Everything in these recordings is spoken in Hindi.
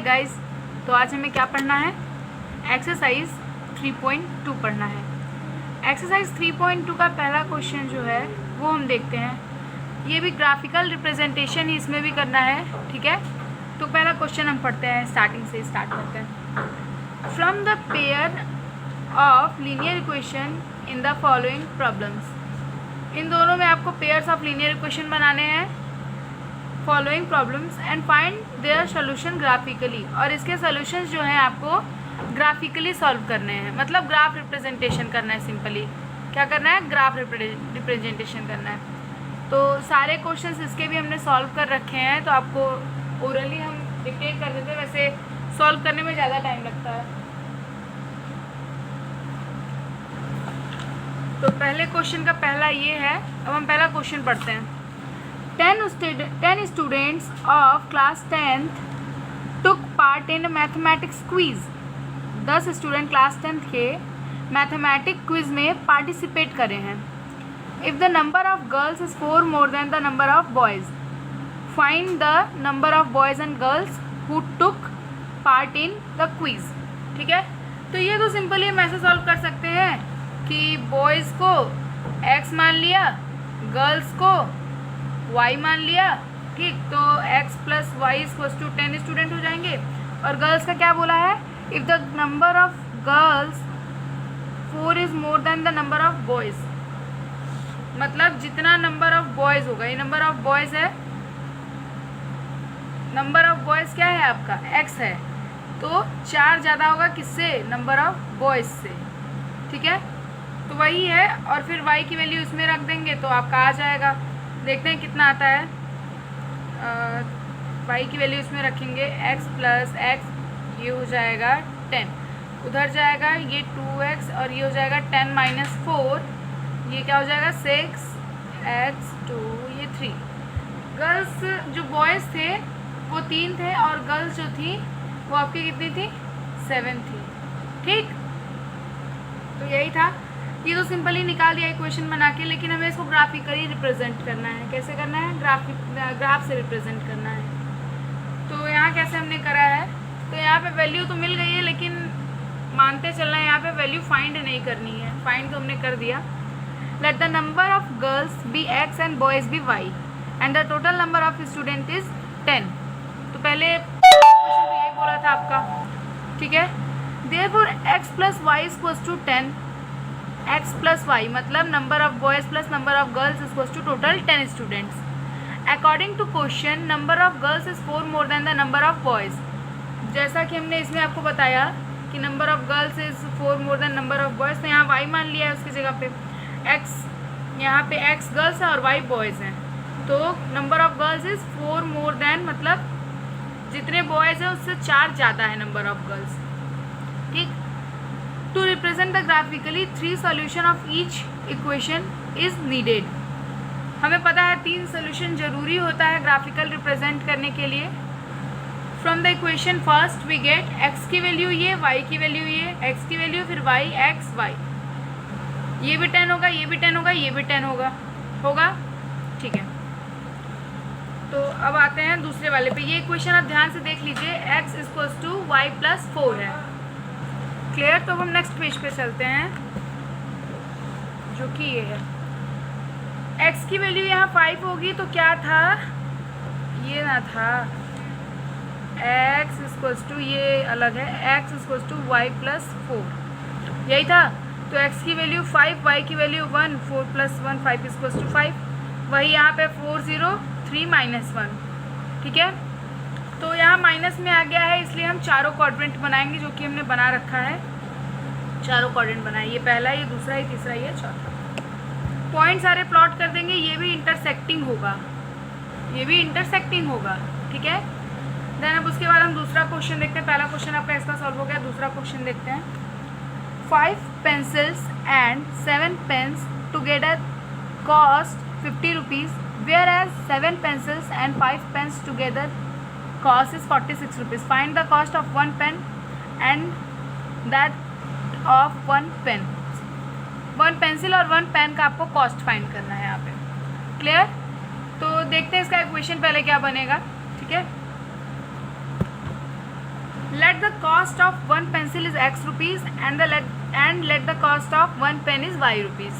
गाइस, तो आज हमें क्या पढ़ना है? एक्सरसाइज 3.2 पढ़ना है। एक्सरसाइज 3.2 का पहला क्वेश्चन जो है वो हम देखते हैं। ये भी ग्राफिकल रिप्रेजेंटेशन ही इसमें भी करना है, ठीक है। तो पहला क्वेश्चन हम पढ़ते हैं, स्टार्टिंग से स्टार्ट करते हैं। From the pair of linear equation in the following problems. इन दोनों में आपको पेयर्स ऑफ लीनियर इक्वेशन बनाने हैं, following problems, and find their solution graphically. और इसके सोल्यूशंस जो हैं आपको ग्राफिकली सॉल्व करने हैं, मतलब ग्राफ रिप्रेजेंटेशन करना है। सिंपली क्या करना है? ग्राफ रिप्रेजेंटेशन करना है। तो सारे क्वेश्चंस इसके भी हमने सॉल्व कर रखे हैं, तो आपको ओरली हम डिक्टेट कर देते हैं, वैसे सॉल्व करने में ज़्यादा टाइम लगता है। तो पहले क्वेश्चन का पहला ये है। अब हम पहला क्वेश्चन पढ़ते हैं। 10 students of class 10th took part in a mathematics quiz। 10 student class 10th के मैथमेटिक क्विज में पार्टिसिपेट करे हैं। If the number of girls is 4 more than the number of boys, find the number of boys and girls who took part in the quiz। ठीक है, तो ये तो सिंपली हम ऐसे सॉल्व कर सकते हैं कि बॉयज़ को x मान लिया, गर्ल्स को y मान लिया, ठीक। तो x plus Y equals to 10 student हो जाएंगे। और गर्ल्स का क्या बोला है? If the number of girls 4 is more than the number of boys, मतलब जितना नंबर ऑफ बॉयज़ होगा, ये नंबर ऑफ बॉयज़ है, नंबर ऑफ बॉयज़ क्या है आपका? x है, तो 4 ज़्यादा होगा किससे? नंबर ऑफ बॉयज़ से, ठीक है। तो वही है, और फिर y की वैल्यू इसमें रख देंगे तो आपका आ जाएगा। देखते हैं कितना आता है। y की वैल्यू इसमें रखेंगे, x प्लस x, ये हो जाएगा 10, उधर जाएगा ये 2x, और ये हो जाएगा 10 माइनस 4, ये क्या हो जाएगा? 6x 2, ये 3। गर्ल्स जो बॉयज़ थे वो 3 थे, और गर्ल्स जो थी वो आपकी कितनी थी? 7 थी, ठीक। तो यही था। ये तो सिंपली निकाल दिया इक्वेशन बना के, लेकिन हमें इसको ग्राफिकली रिप्रेजेंट करना है। कैसे करना है? ग्राफ से रिप्रेजेंट करना है। तो यहाँ कैसे हमने करा है? तो यहाँ पे वैल्यू तो मिल गई है, लेकिन मानते चलना है यहाँ पे वैल्यू फाइंड नहीं करनी है। फाइंड तो हमने कर दिया। Let the number of girls be x and boys be y and the total number of student is 10। तो पहले क्वेश्चन तो यही बोला था आपका, ठीक है। Therefore x plus Y equals to 10। x plus y मतलब number of boys plus number of girls equals to total 10 students. According to question number of girls is 4 more than the number of boys. जैसा कि हमने इसमें आपको बताया कि number of girls is 4 more than number of boys, तो यहाँ y मान लिया है उसकी जगह पे। x, यहाँ पे x गर्ल्स है और y बॉयज़ हैं, तो number of girls is 4 more than, मतलब जितने बॉयज़ हैं उससे 4 ज़्यादा है नंबर ऑफ गर्ल्स, ठीक। To represent the graphically 3 solution of each equation is needed. हमें पता है 3 सोल्यूशन ज़रूरी होता है ग्राफिकल रिप्रेजेंट करने के लिए। From the equation first we get x की वैल्यू ये, y की वैल्यू ये, x की वैल्यू फिर y, x y, ये भी 10 होगा, ये भी 10 होगा, ये भी 10 होगा, ठीक है। तो अब आते हैं दूसरे वाले पे। ये इक्वेशन आप ध्यान से देख लीजिए, x equals to y plus 4 है, क्लियर। तो अब हम नेक्स्ट पेज पे चलते हैं, जो कि ये है। x की वैल्यू यहाँ 5 होगी, तो क्या था? ये ना था, x इक्वल्स टू, ये अलग है, x equals to y plus 4, यही था। तो x की वैल्यू 5, y की वैल्यू 1, 4 प्लस 1 5 इक्वल्स टू 5। वही यहाँ पे 4 0 3 माइनस 1, ठीक है। तो यहाँ माइनस में आ गया है, इसलिए हम चारों क्वाड्रेंट बनाएंगे, जो कि हमने बना रखा है। चारों क्वाड्रेंट बनाए, ये पहला, ये दूसरा, ये तीसरा, ये चौथा। पॉइंट सारे प्लॉट कर देंगे, ये भी इंटरसेक्टिंग होगा, ये भी इंटरसेक्टिंग होगा, ठीक है। देन अब उसके बाद हम दूसरा क्वेश्चन देखते हैं। पहला क्वेश्चन आपका इसका सॉल्व हो गया, दूसरा क्वेश्चन देखते हैं। 5 pencils and 7 pens together cost 50 rupees, whereas 7 pencils and 5 pens together cost is 46 rupees. Find the cost of 1 pen and that of 1 pen. 1 pencil और 1 पेन का आपको कॉस्ट फाइंड करना है यहाँ पे, क्लियर। तो देखते हैं इसका इक्वेशन पहले क्या बनेगा, ठीक है। let the cost of one pencil is x rupees and let the cost of one pen is y rupees.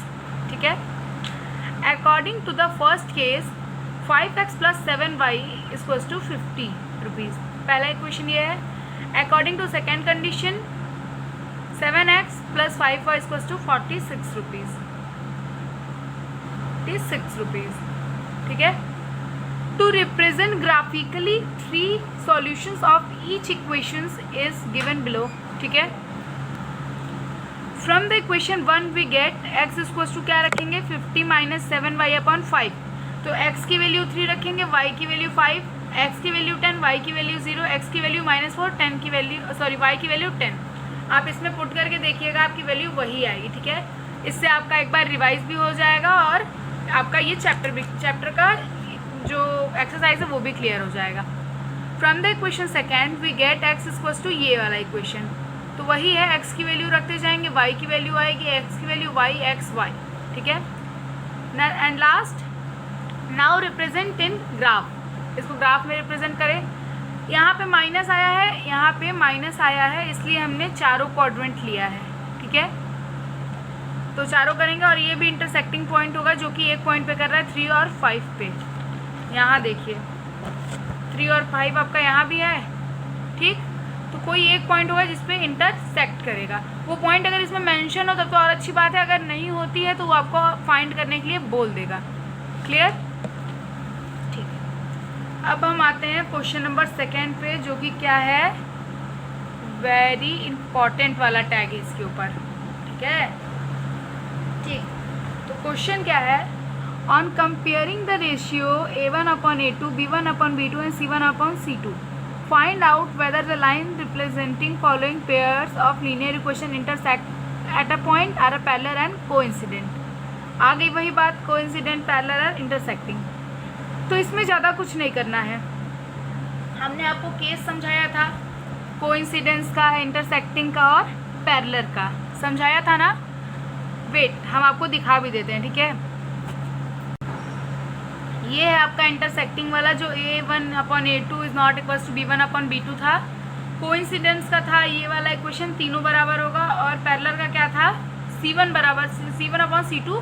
ठीक है. According to the first case 5x plus 7y is equals to 50 rupees. पहला इक्वेशन ये है. According to second condition 7x plus 5y is equals to 46 rupees. 46 rupees. ठीक है. To represent graphically three solutions of each equations is given below. ठीक है. From the equation 1 we get x is equals to क्या रखेंगे 50 minus 7y upon 5. तो x की वैल्यू 3 रखेंगे, y की वैल्यू 5, x की वैल्यू 10, y की वैल्यू 0, x की वैल्यू -4, 10 की वैल्यू y की वैल्यू 10. आप इसमें पुट करके देखिएगा आपकी वैल्यू वही आएगी. ठीक है. इससे आपका एक बार रिवाइज भी हो जाएगा और आपका ये चैप्टर का जो एक्सरसाइज है वो भी क्लियर हो जाएगा. From the equation second we get x equals to ये वाला इक्वेशन. तो वही है, एक्स की वैल्यू रखते जाएंगे, वाई की वैल्यू आएगी, एक्स की वैल्यू वाई, एक्स वाई. ठीक है. And last now represent in graph. इसको ग्राफ में रिप्रेजेंट करें. यहाँ पे माइनस आया है, यहाँ पे माइनस आया है, इसलिए हमने चारों क्वाड्रेंट लिया है. ठीक है. तो चारों करेंगे और ये भी इंटरसेक्टिंग पॉइंट होगा जो कि एक पॉइंट पे कर रहा है 3 और 5 पे. यहाँ देखिए 3 और 5 आपका यहाँ भी है. ठीक. तो कोई एक पॉइंट होगा जिस पे इंटरसेक्ट करेगा. वो पॉइंट अगर इसमें मेंशन हो तब तो और अच्छी बात है, अगर नहीं होती है तो वो आपको फाइंड करने के लिए बोल देगा. क्लियर. ठीक है. अब हम आते हैं क्वेश्चन नंबर सेकेंड पे जो कि क्या है, वेरी इंपॉर्टेंट वाला टैग है इसके ऊपर. ठीक है. ठीक. तो क्वेश्चन क्या है, on comparing the ratio a1 upon a2, b1 upon b2 and c1 upon c2, find out whether the line representing following pairs of linear equation intersect at a point are parallel and coincident. आ गई वही बात, coincident, parallel और intersecting. तो इसमें ज़्यादा कुछ नहीं करना है. हमने आपको केस समझाया था coincidence का, intersecting का और parallel का समझाया था ना. वेट, हम आपको दिखा भी देते हैं. ठीक है. ये है आपका इंटरसेक्टिंग वाला जो a1 upon a2 is not equals to b1 upon b2 था. कोइंसिडेंस का था ये वाला इक्वेशन, तीनों बराबर होगा. और पैरेलल का क्या था, c1 बराबर c1 upon c2,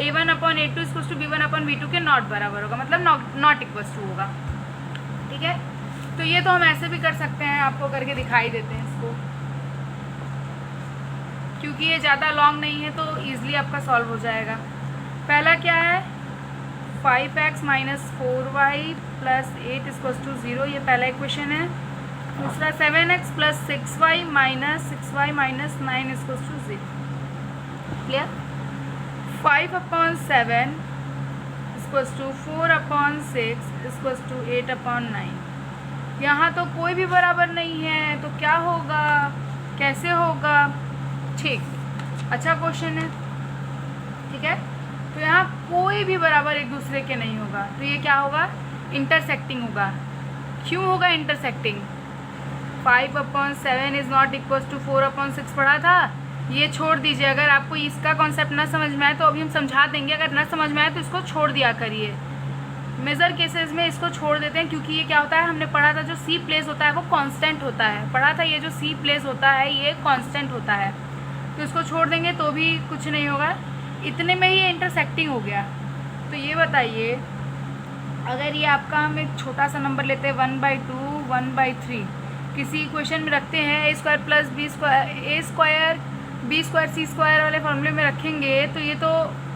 a1 upon a2 equals to b1 upon b2 के नॉट बराबर होगा, मतलब नॉट इक्वल्स टू होगा. ठीक है. तो ये तो हम ऐसे भी कर सकते हैं, आपको करके दिखाई देते हैं इसको, क्योंकि ये ज़्यादा लॉन्ग नहीं है तो ईजिली आपका सॉल्व हो जाएगा. पहला क्या है, 5x minus 4y plus 8 equals to 0, ये पहला इक्वेशन है. दूसरा 7x plus 6y minus 6y minus 9 equals to 0. Clear. 5 upon 7 equals to 4 upon 6 equals to 8 upon 9. यहाँ तो कोई भी बराबर नहीं है, तो क्या होगा, कैसे होगा. ठीक. अच्छा क्वेश्चन है. ठीक है. तो यहाँ कोई भी बराबर एक दूसरे के नहीं होगा, तो ये क्या होगा, इंटरसेक्टिंग होगा. क्यों होगा intersecting, 5 upon 7 is not equals to 4 upon 6 पढ़ा था. ये छोड़ दीजिए, अगर आपको इसका कॉन्सेप्ट ना समझ में आए तो अभी हम समझा देंगे, अगर ना समझ में आए तो इसको छोड़ दिया करिए. मेजर केसेस में इसको छोड़ देते हैं, क्योंकि ये क्या होता है, हमने पढ़ा था जो सी प्लेस होता है वो कांस्टेंट होता है. पढ़ा था ये जो सी प्लेस होता है ये कांस्टेंट होता है, तो इसको छोड़ देंगे तो भी कुछ नहीं होगा. इतने में ही इंटरसेक्टिंग हो गया. तो ये बताइए, अगर ये आपका हम एक छोटा सा नंबर लेते हैं 1/2, 1/3, किसी इक्वेशन में रखते हैं a square plus b square, a square b square c square वाले फॉर्मूले में रखेंगे तो ये तो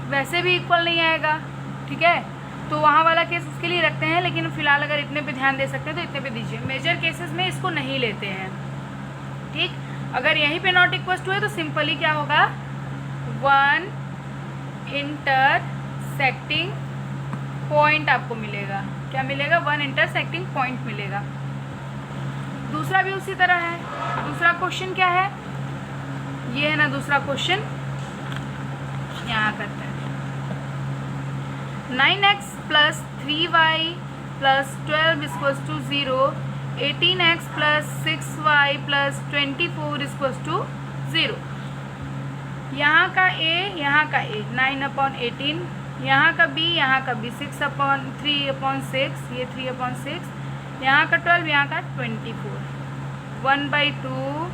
वैसे भी इक्वल नहीं आएगा. ठीक है. तो वहाँ वाला केस उसके लिए रखते हैं, लेकिन फ़िलहाल अगर इतने पे ध्यान दे सकते हैं तो इतने पे दीजिए. मेजर केसेस में इसको नहीं लेते हैं. ठीक. अगर यहीं पे नॉट इक्वल टू है तो सिंपली क्या होगा, 1 इंटरसेक्टिंग पॉइंट आपको मिलेगा. क्या मिलेगा, 1 इंटरसेक्टिंग पॉइंट मिलेगा. दूसरा भी उसी तरह है. दूसरा क्वेश्चन क्या है, ये है ना दूसरा क्वेश्चन, यहाँ करते हैं. 9x plus 3y plus 12 equals to 0, 18x plus 6y plus 24 equals to 0. यहाँ का a, यहाँ का a 9 अपॉन 18, यहाँ का b, यहाँ का b 3 अपॉन 6, ये 3 अपॉन 6, यहाँ का 12, यहाँ का 24. 1/2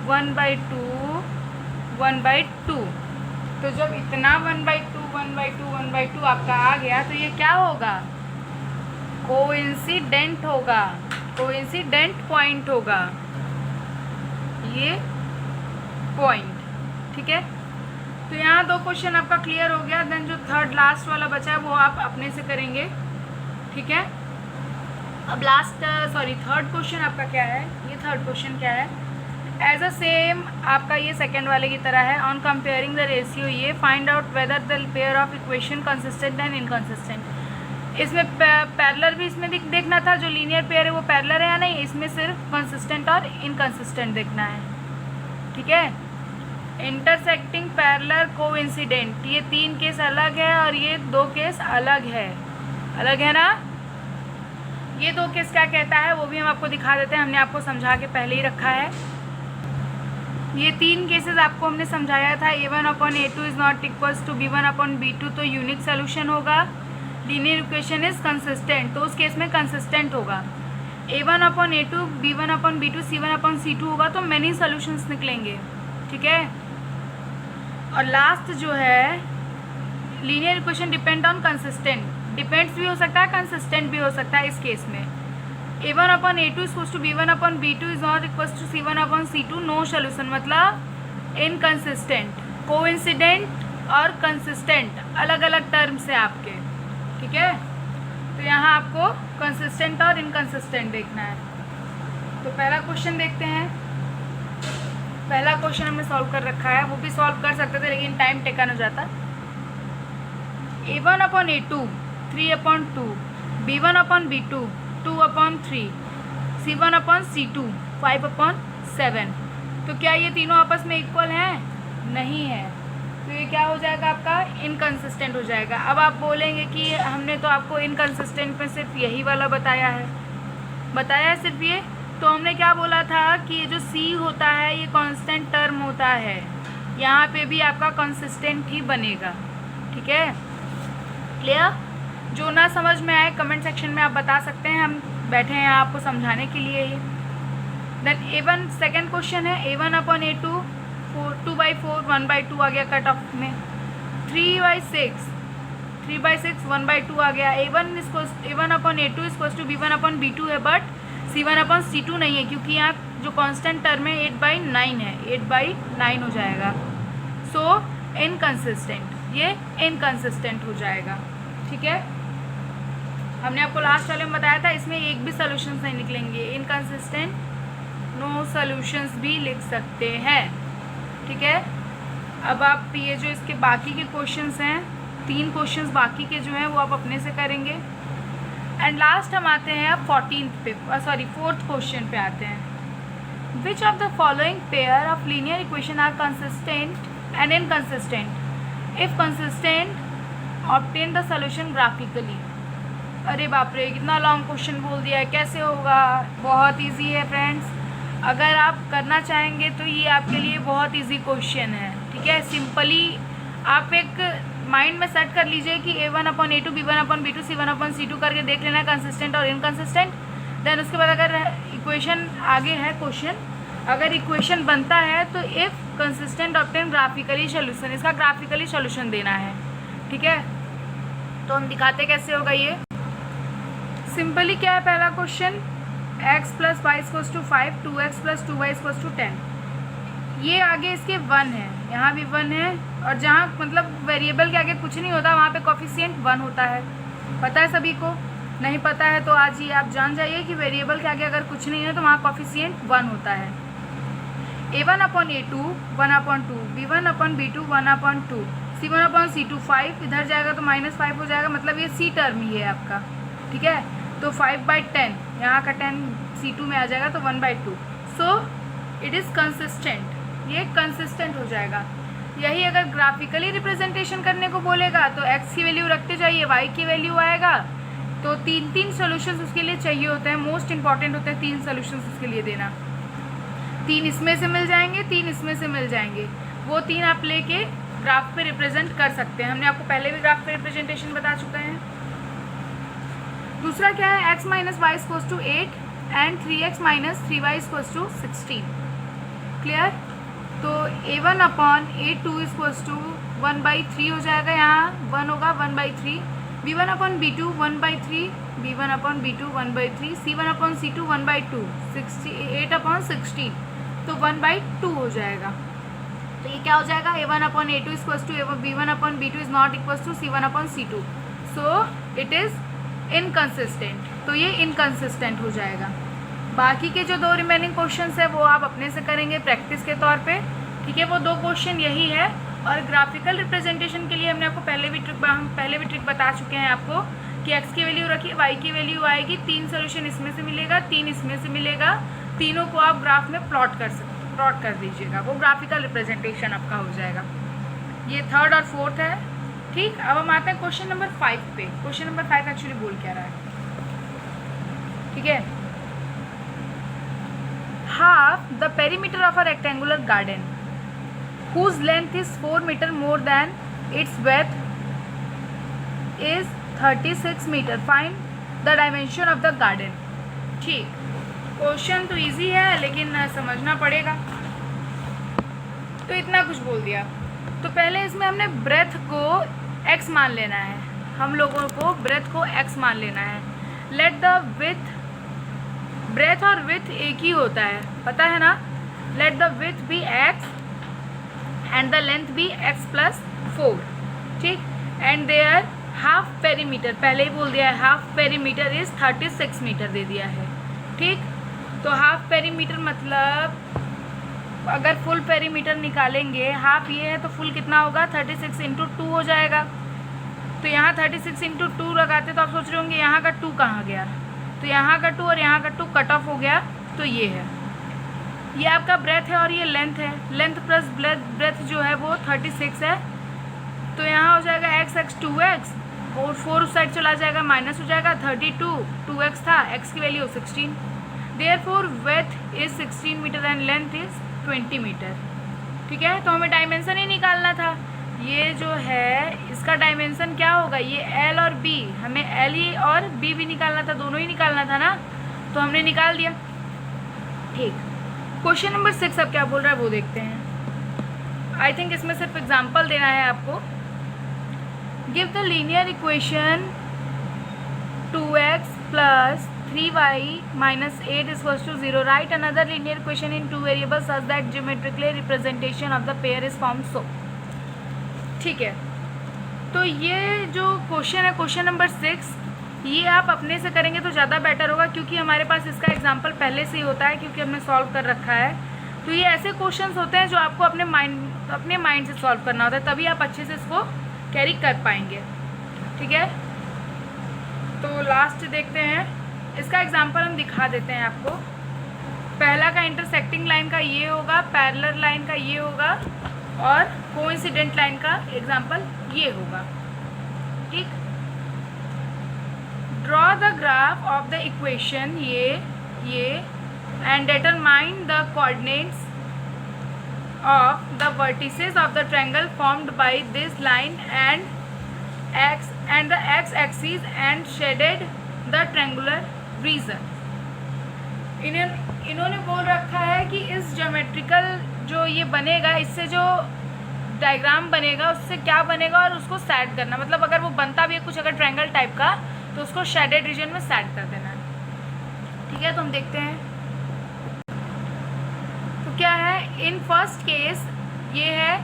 1/2 1/2। तो जब इतना 1/2 1/2 1/2 आपका आ गया तो ये क्या होगा, कोइंसिडेंट होगा, कोइंसिडेंट पॉइंट होगा ये पॉइंट। ठीक है, तो यहाँ 2 क्वेश्चन आपका क्लियर हो गया। देन जो थर्ड लास्ट वाला बचा है वो आप अपने से करेंगे। ठीक है, अब थर्ड क्वेश्चन आपका क्या है, ये थर्ड क्वेश्चन क्या है, एज अ सेम आपका ये सेकेंड वाले की तरह है। ऑन कंपेयरिंग द रेशियो ये find out whether the pair of equation consistent and inconsistent. इसमें पैरेलल भी इसमें देखना था, जो लीनियर पेयर है वो पैरेलल है या नहीं, इसमें सिर्फ कंसिस्टेंट और इनकंसिस्टेंट देखना है। ठीक है, इंटरसेक्टिंग पैरेलल कोइंसिडेंट, ये 3 केस अलग है और ये 2 केस अलग है ना। ये 2 केस क्या कहता है वो भी हम आपको दिखा देते हैं, हमने आपको समझा के पहले ही रखा है। ये 3 केसेस आपको हमने समझाया था। a1/a2 is not equals to b1/b2, तो यूनिक सोल्यूशन होगा। लीनियर इक्वेशन इज कंसिस्टेंट, तो उस केस में कंसिस्टेंट होगा। a1/a2 b1/b2 c1/c2 होगा तो मैनी सोल्यूशंस निकलेंगे। ठीक है, और लास्ट जो है linear equation depend on consistent, depends भी हो सकता है, कंसिस्टेंट भी हो सकता है। इस केस में a1/a2 is equals to b1/b2 is not equals to c1/c2, no solution, मतलब इनकंसिस्टेंट। कोइंसिडेंट और कंसिस्टेंट अलग अलग टर्म्स है आपके। ठीक है, तो यहाँ आपको कंसिस्टेंट और इनकंसिस्टेंट देखना है। तो पहला क्वेश्चन देखते हैं। पहला क्वेश्चन हमने सॉल्व कर रखा है, वो भी सॉल्व कर सकते थे लेकिन टाइम टेकन हो जाता। a1/a2 3/2, b1/b2 2/3, c1/c2 5/7। तो क्या ये तीनों आपस में इक्वल हैं? नहीं है, तो ये क्या हो जाएगा आपका, इनकंसिस्टेंट हो जाएगा। अब आप बोलेंगे कि हमने तो आपको इनकंसिस्टेंट में सिर्फ यही वाला बताया है सिर्फ ये। तो हमने क्या बोला था कि ये जो c होता है ये कांस्टेंट टर्म होता है, यहाँ पे भी आपका कंसिस्टेंट ही बनेगा। ठीक है, क्लियर? जो ना समझ में आए कमेंट सेक्शन में आप बता सकते हैं, हम बैठे हैं आपको समझाने के लिए ही। देन a1 सेकेंड क्वेश्चन है, a1/a2 2/4 1/2 आ गया कट ऑफ में, 3/6 1/2 आ गया। a1/a2 is equals to b1/b2 है, बट c1/c2 नहीं है क्योंकि यहाँ जो कांस्टेंट टर्म है 8/9 है, 8/9 हो जाएगा। सो इनकंसिस्टेंट, ये इनकंसिस्टेंट हो जाएगा। ठीक है, हमने आपको लास्ट वाले में बताया था इसमें एक भी सॉल्यूशंस नहीं निकलेंगे, इनकंसिस्टेंट नो सॉल्यूशंस भी लिख सकते हैं। ठीक है, अब आप ये जो इसके बाकी के क्वेश्चंस हैं, 3 क्वेश्चंस बाकी के जो हैं वो आप अपने से करेंगे। एंड लास्ट हम आते हैं अब फोर्थ क्वेश्चन पे आते हैं। Which of the following pair of linear equation are consistent and inconsistent? If consistent obtain the solution graphically. अरे बाप रे, कितना लॉन्ग क्वेश्चन बोल दिया है, कैसे होगा? बहुत इजी है फ्रेंड्स, अगर आप करना चाहेंगे तो ये आपके लिए बहुत इजी क्वेश्चन है। ठीक है, सिंपली आप एक माइंड में सेट कर लीजिए कि a1/a2 b1/b2 c1/c2 करके देख लेना कंसिस्टेंट और इनकंसिस्टेंट। देन उसके बाद अगर इक्वेशन आगे है क्वेश्चन, अगर इक्वेशन बनता है तो if consistent obtain graphically solution, इसका ग्राफिकली सोल्यूशन देना है। ठीक है, तो हम दिखाते कैसे होगा ये। सिंपली क्या है पहला question, x + y = 5, 2x + 2y = 10। ये आगे इसके 1 है, यहाँ भी 1 है, और जहाँ मतलब वेरिएबल के आगे कुछ नहीं होता वहाँ पे कोफिशिएंट 1 होता है। पता है सभी को? नहीं पता है तो आज ही आप जान जाइए कि वेरिएबल के आगे अगर कुछ नहीं है तो वहाँ कोफिशिएंट 1 होता है। a1/a2 1/2, b1/b2 1/2, c1/c2 5, इधर जाएगा तो -5 हो जाएगा, मतलब ये c टर्म ही है आपका। ठीक है, तो 5/10, यहाँ का 10 c2 में आ जाएगा तो 1/2। सो इट इज़ कंसिस्टेंट, ये कंसिस्टेंट हो जाएगा। यही अगर ग्राफिकली रिप्रेजेंटेशन करने को बोलेगा तो x की वैल्यू रखते जाइए, y की वैल्यू आएगा, तो 3 सॉल्यूशंस उसके लिए चाहिए होते हैं, मोस्ट इंपॉर्टेंट होते हैं 3 सॉल्यूशंस उसके लिए देना। 3 इसमें से मिल जाएंगे, 3 इसमें से मिल जाएंगे, वो 3 आप लेके ग्राफ पे रिप्रेजेंट कर सकते हैं। हमने आपको पहले भी ग्राफ पे रिप्रेजेंटेशन बता चुका है। दूसरा क्या है, x - y = 8, and 3x minus 3y equals to 16। Clear? तो a1 upon a2 equals to 1/3 हो जाएगा, यहाँ 1 होगा 1/3, b1 upon b2 1/3, b1 upon b2 1/3, c1 upon c2 1/2, 8 upon 16, तो 1/2 हो जाएगा। तो ये क्या हो जाएगा, a1 upon a2 equals to b1 upon b2 is not equals to c1 upon c2, so it is inconsistent. तो ये इनकंसिस्टेंट हो जाएगा। बाकी के जो 2 रिमेनिंग क्वेश्चंस है वो आप अपने से करेंगे प्रैक्टिस के तौर पे, ठीक है। वो 2 क्वेश्चन यही है। और ग्राफिकल रिप्रेजेंटेशन के लिए हमने आपको पहले भी ट्रिक बता चुके हैं आपको कि x की वैल्यू रखिए, y की वैल्यू आएगी, 3 सोल्यूशन इसमें से मिलेगा, 3 इसमें से मिलेगा, तीनों को आप ग्राफ में प्लॉट कर दीजिएगा, वो ग्राफिकल रिप्रेजेंटेशन आपका हो जाएगा। ये 3rd और 4th है, ठीक। अब हम आते हैं क्वेश्चन नंबर 5 पे। क्वेश्चन नंबर 5 एक्चुअली बोल क्या रहा है, ठीक है। Half the perimeter of a rectangular garden whose length is 4 meter more than its width is 36 meter. Find the dimension of the garden. ठीक, क्वेश्चन तो इजी है लेकिन समझना पड़ेगा। तो इतना कुछ बोल दिया। तो पहले इसमें हमने ब्रेथ को x मान लेना है, हम लोगों को ब्रेथ को x मान लेना है। लेट द विथ, ब्रेथ और विथ एक ही होता है, पता है ना। Let the width be x and the length be x plus 4, ठीक। एंड देयर हाफ पेरीमीटर, पहले ही बोल दिया है, हाफ पेरीमीटर इज 36 मीटर दे दिया है, ठीक। तो हाफ पेरीमीटर मतलब अगर फुल पेरीमीटर निकालेंगे, हाफ ये है तो फुल कितना होगा, 36 इंटू 2 हो जाएगा। तो यहाँ 36 इंटू 2 लगाते तो आप सोच रहे होंगे यहाँ का 2 कहाँ गया, तो यहाँ का 2 और यहाँ का 2 कट ऑफ हो गया। तो ये है, ये आपका ब्रेथ है और ये लेंथ है। लेंथ प्लस ब्रेथ जो है वो 36 है। तो यहाँ हो जाएगा x 2x और 4 उस साइड चला जाएगा, माइनस हो जाएगा 32, 2x था, x की value 16। Therefore width is 16 metre and length is 20 metre, ठीक है। तो हमें डायमेंशन ही निकालना था। ये जो है इसका डायमेंशन क्या होगा, ये L और B, हमें L ही और B भी निकालना था, दोनों ही निकालना था ना, तो हमने निकाल दिया, ठीक। क्वेश्चन नंबर 6 अब क्या बोल रहा है वो देखते हैं। आई थिंक इसमें सिर्फ एग्जाम्पल देना है आपको। Give the linear equation 2x plus 3y minus 8 equals to 0। Write another linear equation in 2 variables such that geometrically representation of the pair is form so, ठीक है। तो ये जो क्वेश्चन है, क्वेश्चन नंबर 6, ये आप अपने से करेंगे तो ज़्यादा बेटर होगा, क्योंकि हमारे पास इसका एग्जाम्पल पहले से ही होता है, क्योंकि हमने सॉल्व कर रखा है। तो ये ऐसे क्वेश्चंस होते हैं जो आपको अपने माइंड से सॉल्व करना होता है, तभी आप अच्छे से इसको कैरी कर पाएंगे, ठीक है। तो लास्ट देखते हैं, इसका एग्जाम्पल हम दिखा देते हैं आपको। पहला का इंटरसेक्टिंग लाइन का ये होगा, पैरेलल लाइन का ये होगा और कोइंसिडेंट लाइन का एग्जाम्पल ये होगा, ठीक। Draw the graph of the equation ये and determine the coordinates of the vertices of the triangle formed by this line and the x-axis and shaded the triangular region। इन्होंने बोल रखा है कि इस ज्योमेट्रिकल जो ये बनेगा, इससे जो डायग्राम बनेगा उससे क्या बनेगा और उसको सेट करना, मतलब अगर वो बनता भी है कुछ अगर ट्रायंगल टाइप का तो उसको शेडेड रीजन में सेट कर देना है, ठीक है। तो हम देखते हैं तो क्या है। इन फर्स्ट केस ये है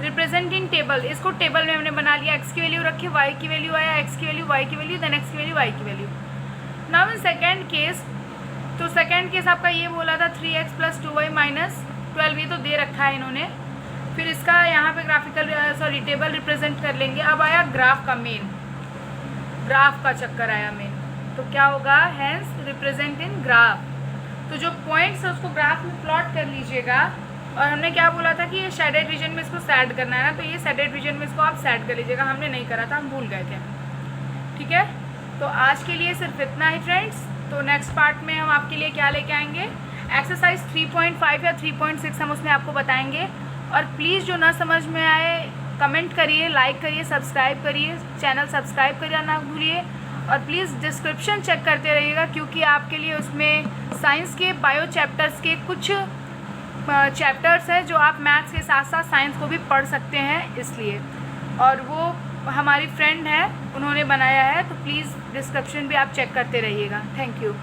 रिप्रेजेंट इन टेबल, इसको टेबल में हमने बना लिया, x की वैल्यू रखी, y की वैल्यू आया, x की वैल्यू, y की वैल्यू, देन x की वैल्यू, y की value. Now in second case, तो सेकेंड केस आपका ये बोला था 3x प्लस 2y माइनस 12, ये तो दे रखा है इन्होंने। फिर इसका यहाँ पे ग्राफिकल टेबल रिप्रेजेंट कर लेंगे। अब आया ग्राफ का मेन, ग्राफ का चक्कर आया मेन, तो क्या होगा, हैंस रिप्रेजेंट इन ग्राफ। तो जो पॉइंट्स है उसको ग्राफ में प्लॉट कर लीजिएगा। और हमने क्या बोला था कि ये शेडेड रीजन में इसको सेट करना है ना, तो ये शेडेड रीजन में इसको आप सेट कर लीजिएगा, हमने नहीं करा था, हम भूल गए थे, ठीक है। तो आज के लिए सिर्फ इतना ही फ्रेंड्स। तो नेक्स्ट पार्ट में हम आपके लिए क्या लेके आएंगे, एक्सरसाइज 3.5 या 3.6 हम उसमें आपको बताएंगे। और प्लीज़ जो ना समझ में आए कमेंट करिए, लाइक करिए, सब्सक्राइब करिए, चैनल सब्सक्राइब करना ना भूलिए और प्लीज़ डिस्क्रिप्शन चेक करते रहिएगा, क्योंकि आपके लिए उसमें साइंस के बायो चैप्टर्स के कुछ चैप्टर्स हैं जो आप मैथ्स के साथ साथ साइंस को भी पढ़ सकते हैं, इसलिए। और वो हमारी फ्रेंड है, उन्होंने बनाया है, तो प्लीज़ डिस्क्रिप्शन भी आप चेक करते रहिएगा। Thank you.